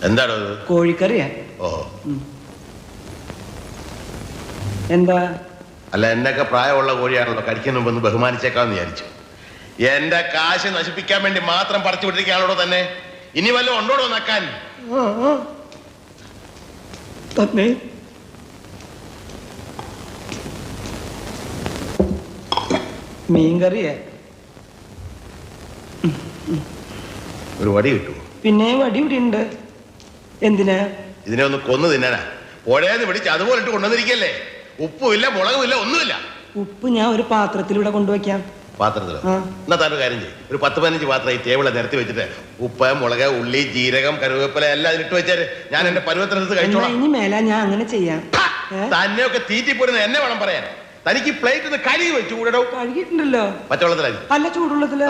എന്താണോ കോഴിക്കറിയാ? ഓ എന്താ? അല്ല, എന്നൊക്കെ പ്രായമുള്ള കോഴിയാണല്ലോ, കഴിക്കുന്ന മുമ്പ് ഒന്ന് ബഹുമാനിച്ചേക്കാന്ന് വിചാരിച്ചു. എന്റെ കാശ് നശിപ്പിക്കാൻ വേണ്ടി മാത്രം പറിച്ചു വിട്ടിരിക്കാണോ തന്നെ? ഇനി വല്ലതും ഉണ്ടോടോ നക്കാൻ? തന്നെ മീൻകറിയാ? ഒരു വടി കിട്ടുമോ? പിന്നെ വടി ഇവിടെ ഉണ്ട്. എന്തിനാ? ഇതിനെ ഒന്ന് കൊന്നു തിന്നാനാ. പുഴയെന്ന് പിടിച്ച് അതുപോലെ ഇട്ട് കൊണ്ടുവന്നിരിക്കല്ലേ. ഉപ്പുമില്ല, മുളകുമില്ല, ഒന്നുമില്ല. ഉപ്പ് ഞാൻ ഒരു പാത്രത്തിലൂടെ കൊണ്ടുവയ്ക്കാം. പാത്രത്തിലോ? എന്നാ താൻ കാര്യം ചെയ്യും, ഒരു 10-15 പാത്രം ഈ ടേബിളെ നിരത്തി വെച്ചിട്ട് ഉപ്പ്, മുളക്, ഉള്ളി, ജീരകം, കരുവേപ്പില എല്ലാം ഇട്ട് വെച്ചാല് ഞാൻ എന്റെ പരുവത്തിനടുത്ത് കഴിച്ചോളാം. ഇനി മേല ഞാൻ അങ്ങനെ ചെയ്യാം. തന്നെയൊക്കെ തീറ്റിപ്പോരുന്ന എന്നെ വേണം പറയാൻ. തനിക്ക് പ്ലേറ്റ് ഒന്ന് കഴുകി വെച്ചു കൂടോ. കഴുകിയിട്ടുണ്ടല്ലോ. പച്ചവെള്ളത്തിലായി അല്ല, ചൂടുള്ളത്തില്.